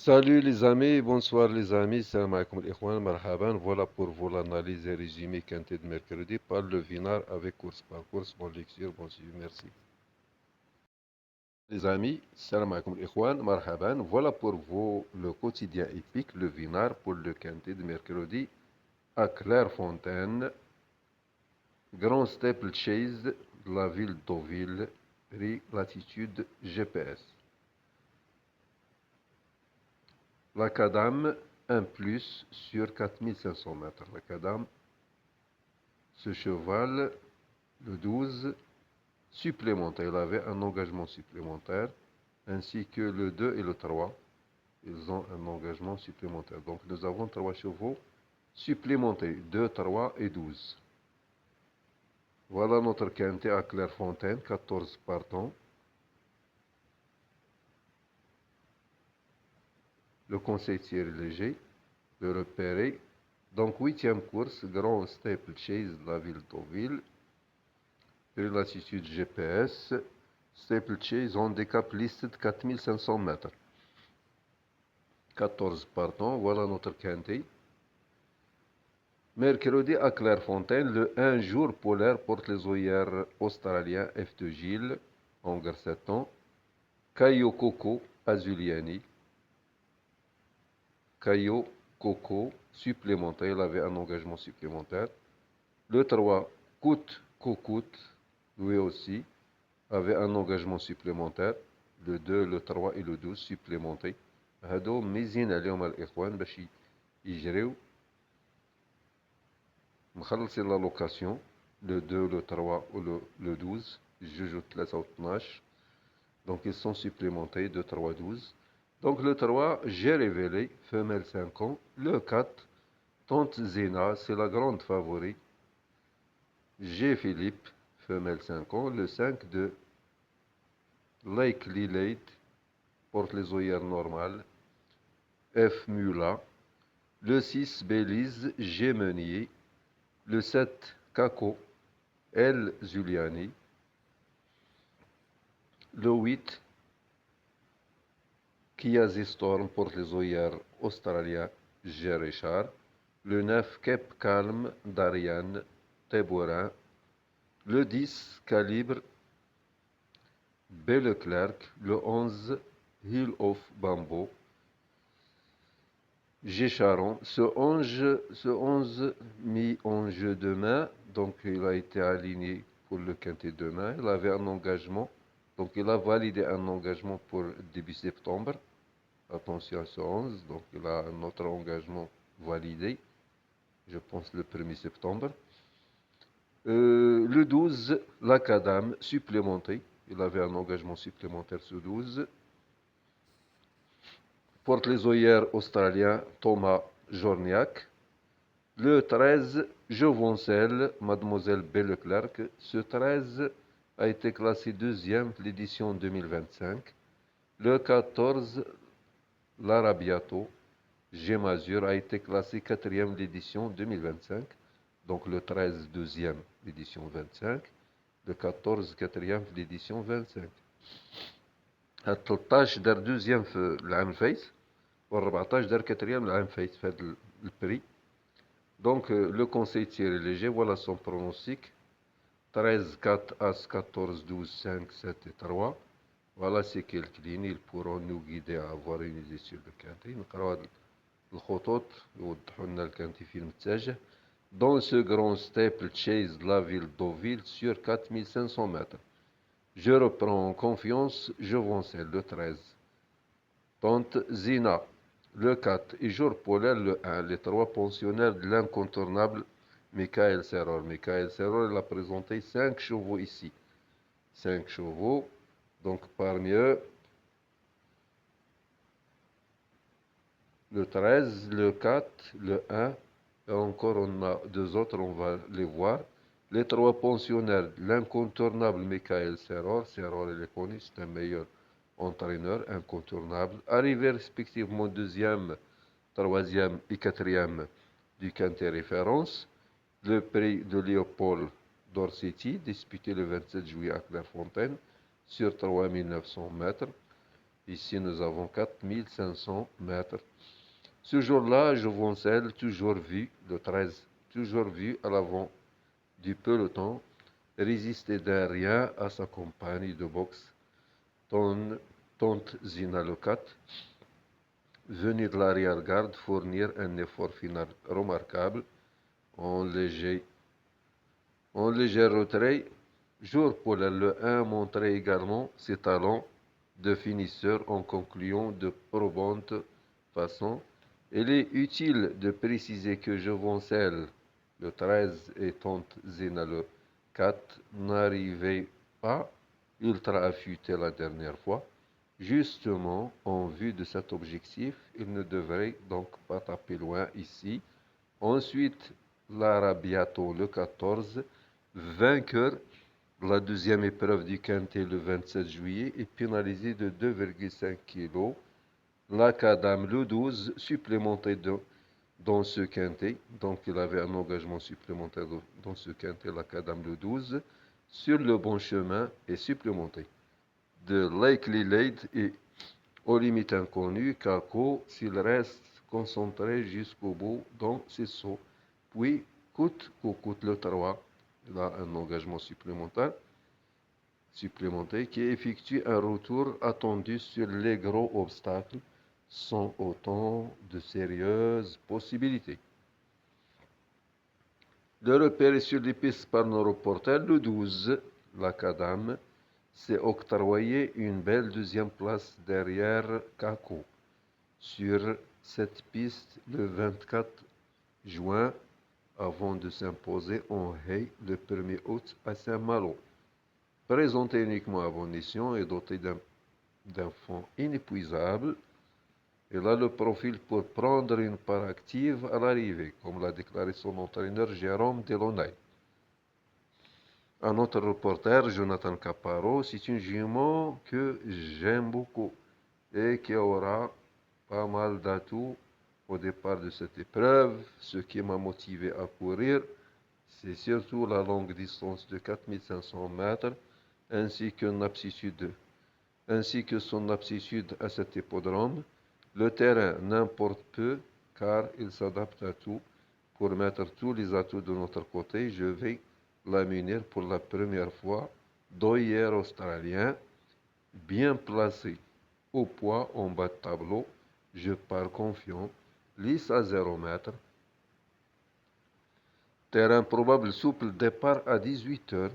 Salut les amis, bonsoir les amis, salam alaikum ikhwan, marhaban. Voilà pour vous l'analyse et résumé quintet de mercredi par le Vinar avec course par course. Bonne lecture, bon suivi, merci. Les amis, salam alaikum ikhwan, marhaban. Voilà pour vous le quotidien épique, le Vinar pour le quintet de mercredi à Clairefontaine, Grand Steeple Chase de la ville d'Auville, prix latitude GPS. La Cadam, 1 plus sur 4500 mètres. La Cadam, ce cheval, le 12, supplémentaire. Il avait un engagement supplémentaire, ainsi que le 2 et le 3. Ils ont un engagement supplémentaire. Donc nous avons 3 chevaux supplémentaires, 2, 3 et 12. Voilà notre quintet à Clairefontaine, 14 partants. Le conseil Thierry Léger, le repéré. Donc, 8e course, Grand Steeple Chase de la ville d'Auville. Latitude GPS. Steeple Chase, handicap listed 4500 mètres. 14 partants, voilà notre quintet. Mercredi à Clairefontaine, le 1 jour polaire porte les œillères australiens F de Gilles, Angers 7 ans. Caio Coco, Azuliani. Caio Coco, supplémentaire, il avait un engagement supplémentaire. Le 3, Coûte Cocoute, lui aussi, avait un engagement supplémentaire. Le 2, le 3 et le 12 supplémentaires. هادو ميزين عليهم الإخوان باش يجريو مخلصين لا لوكاسيون le 2, le 3 ou le 12 جوج 3 و 12 donc ils sont supplémentés de 3 12 donc le 3 j'ai révélé femelle 5 ans le 4 Tante Zena c'est la grande favorite j'ai Philippe femelle 5 ans le 5 de Lake Lilate porte les œillères normales F Mula le 6 Belize G Meunier le 7 Caco L Zuliani le 8 Kiazi Storm porte les œillères australiens G Richard le 9 Cape Calm d'Ariane Tébourin le 10 Calibre B Leclerc le 11 Hill of Bamboo G Charon ce 11 mis en jeu demain donc il a été aligné pour le quintet demain il avait un engagement donc il a validé un engagement pour début septembre. Attention à ce 11, donc il a un autre engagement validé, je pense le 1er septembre. Le 12, l'Acadam supplémenté, il avait un engagement supplémentaire ce 12. Porte les œillères australiens Thomas Jorniak. Le 13, Jovencel, Mademoiselle B. Leclerc. Ce 13 a été classé deuxième de l'édition 2025. Le 14, l'Arabiato, G Mazur a été classé quatrième de l'édition 2025. Donc le 13, deuxième l'édition 25. Le 14, quatrième de l'édition 25. ال 13 دار دوزيام في العام الفايت و 14 دار كاتريام العام الفايت في هذا البري. Donc le conseil Thierry Léger, voilà son pronostic. 13, 4, As, 14, 12, 5, 7 et 3. Voilà ces quelques lignes, ils pourront nous guider à avoir une idée sur le quintet. نقراو هاد الخطوط يوضحوا لنا الكانتي فين متجه. Dans ce grand steeple chase de la ville d'Auville sur 4500 mètres. Je reprends en confiance, Jovencel le 13. Tante Zina le 4 et jour polaire le 1. Les 3 pensionnaires de l'incontournable Michael Serror. Michael Serror, il a présenté 5 chevaux ici. 5 chevaux. Donc parmi eux, le 13, le 4, le 1. Et encore, on a 2 autres, on va les voir. Les 3 pensionnaires, l'incontournable Michael Serror. Serror, il est connu, c'est un meilleur entraîneur, incontournable. Arrivé respectivement deuxième, troisième et quatrième du quintet référence. Le prix de Léopold Dorsetti, disputé le 27 juillet à Clairefontaine, sur 3900 mètres. Ici, nous avons 4500 mètres. Ce jour-là, Jovencel, toujours vu, le 13, toujours vu à l'avant du peloton, résistait derrière à sa compagne de boxe, Tante Zina Le 4, venue de l'arrière-garde fournir un effort final remarquable en léger retrait. Jour pour le 1 montrait également ses talents de finisseur en concluant de probante façon. Il est utile de préciser que Jovencel, le 13 et Tante Zina le 4 n'arrivaient pas ultra affûtés la dernière fois. Justement, en vue de cet objectif, il ne devrait donc pas taper loin ici. Ensuite, l'Arabiato le 14, vainqueur de la deuxième épreuve du Quintet le 27 juillet est pénalisé de 2,5 kg. L'Acadam le 12, supplémenté dans ce Quintet, donc il avait un engagement supplémentaire dans ce Quintet, l'Acadam le 12, sur le bon chemin et supplémenté. De Likely Lade et aux limites inconnues, Kako, s'il reste concentré jusqu'au bout dans ses sauts. Puis, coûte que coûte le 3, il a un engagement supplémentaire, qui effectue un retour attendu sur les gros obstacles, sans autant de sérieuses possibilités. De repérer sur les pistes par nos reporters, le 12, l'Acadam, s'est octroyé une belle deuxième place derrière Kako. Sur cette piste, le 24 juin, avant de s'imposer en haie le 1er août à Saint-Malo. Présenté uniquement à bon escient et doté d'un fond inépuisable, il a le profil pour prendre une part active à l'arrivée, comme l'a déclaré son entraîneur Jérôme Delaunay. Un autre reporter, Jonathan Caparo, c'est une jument que j'aime beaucoup et qui aura pas mal d'atouts au départ de cette épreuve. Ce qui m'a motivé à courir, c'est surtout la longue distance de 4500 mètres ainsi que son aptitude à cet hippodrome. Le terrain n'importe peu car il s'adapte à tout. Pour mettre tous les atouts de notre côté, je vais la munir pour la première fois d'œillères australien, bien placé au poids en bas de tableau. Je pars confiant, lisse à 0 mètres. Terrain probable souple, départ à 18 heures.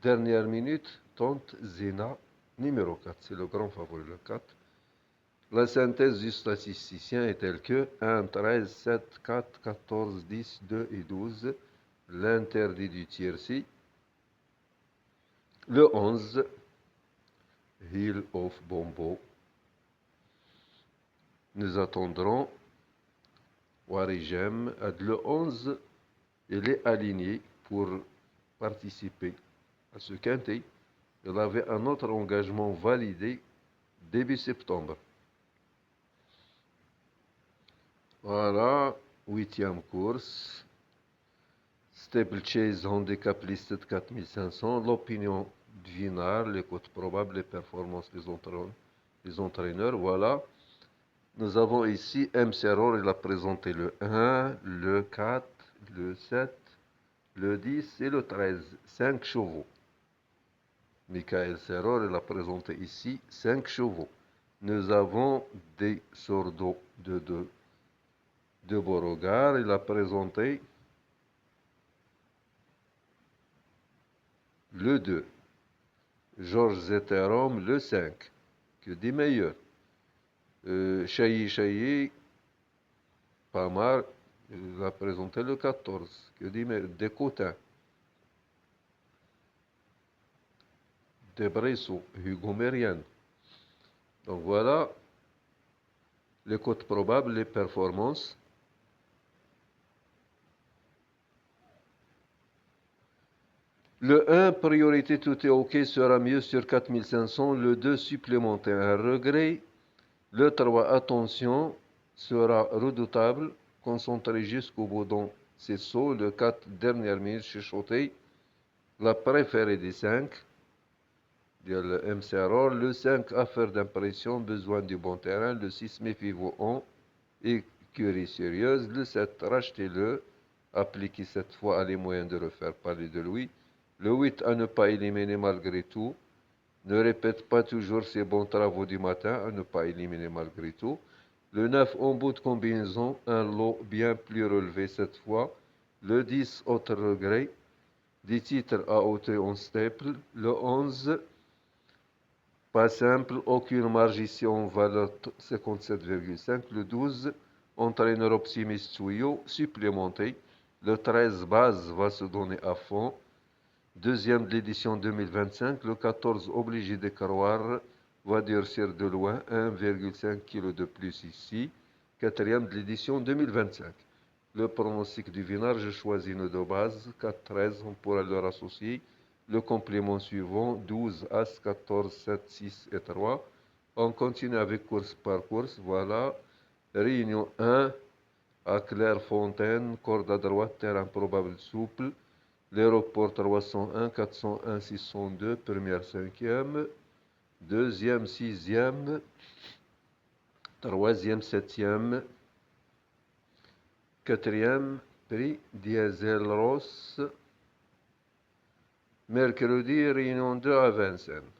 Dernière minute, Tante Zina, numéro 4, c'est le grand favori, le 4. La synthèse du statisticien est telle que 1, 13, 7, 4, 14, 10, 2 et 12. L'interdit du tiercé. Le 11, Hill of Bombo. Nous attendrons Warigem. Le 11, il est aligné pour participer à ce quintet. Il avait un autre engagement validé début septembre. Voilà, 8e course. Steeplechase handicap listed 4500. L'opinion de Vinard, les cotes probables, les performances des entraîneurs. Voilà. Nous avons ici M. Serror, il a présenté le 1, le 4, le 7, le 10 et le 13. 5 chevaux. Michael Serror, il a présenté ici 5 chevaux. Nous avons des Sordo de Beauregard, il a présenté le 2. Georges Zetterom, le 5. Que des meilleurs. Chailly, pas mal, il a présenté le 14. Que des meilleurs. Des Cotins. Des Bressot, Hugo Mérienne. Donc voilà les cotes probables, les performances. Le 1, priorité, tout est OK, sera mieux sur 4500. Le 2, supplémentaire, un regret. Le 3, attention, sera redoutable, concentré jusqu'au bout dans ses sauts. Le 4, dernière minute, chuchoté, la préférée des 5. le MCRO. Le 5, affaire d'impression, besoin du bon terrain. Le 6, méfiez-vous en écurie sérieuse. Le 7, rachetez-le. Appliquez cette fois à les moyens de refaire parler de lui. Le 8, à ne pas éliminer malgré tout. Ne répète pas toujours ses bons travaux du matin, à ne pas éliminer malgré tout. Le 9, en bout de combinaison, un lot bien plus relevé cette fois. Le 10, autre regret. 10 titres à ôter en staple. Le 11, pas simple, aucune marge ici en valeur 57,5. Le 12, entraîneur optimiste Souillot, supplémenté. Le 13, base va se donner à fond. Deuxième de l'édition 2025. Le 14, obligé de croire, va durcir de loin, 1,5 kg de plus ici. Quatrième de l'édition 2025. Le pronostic du vinard, je choisis une de base, 4-13, on pourra leur associer. Le complément suivant, 12, As, 14, 7, 6 et 3. On continue avec course par course, voilà. Réunion 1, à Clairefontaine, corde à droite, terrain probable souple. L'aéroport 301, 401, 602, première, cinquième. Deuxième, sixième. Troisième, septième. Quatrième, prix Diesel Ross. Mercredi, réunion 2 à Vincennes.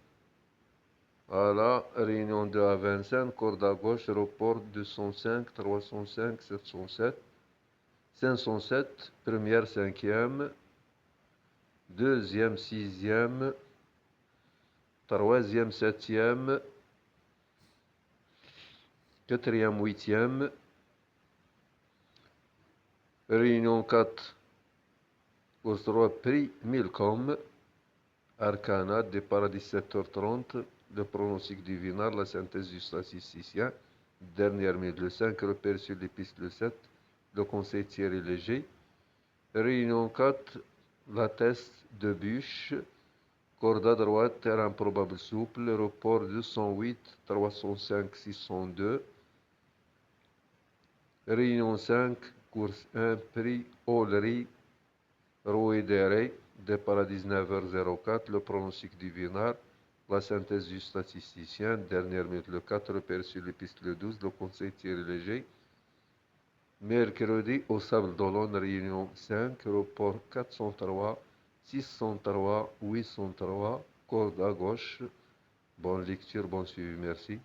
Voilà, réunion 2 à Vincennes, corde à gauche, aéroport 205, 305, 707, 507, première, cinquième, deuxième, sixième, troisième, septième, quatrième, huitième, réunion 4, course 3, prix Milcom, Arcana, départ à 17h30, le pronostic du vinard, la synthèse du statisticien, dernière minute le 5, repère sur les pistes le 7, le conseil Thierry Léger. Réunion 4, la test de bûche, corde à droite, terrain probable souple, report 208, 305, 602. Réunion 5, course 1, prix Ollery, Roué-Déré, départ à 19h04, le pronostic du vinard, la synthèse du statisticien, dernière minute le 4, repère sur les pistes le 12, le conseil Thierry Léger. Mercredi au Sable d'Olonne, réunion 5, report 403, 603, 803, corde à gauche. Bonne lecture, bon suivi, merci.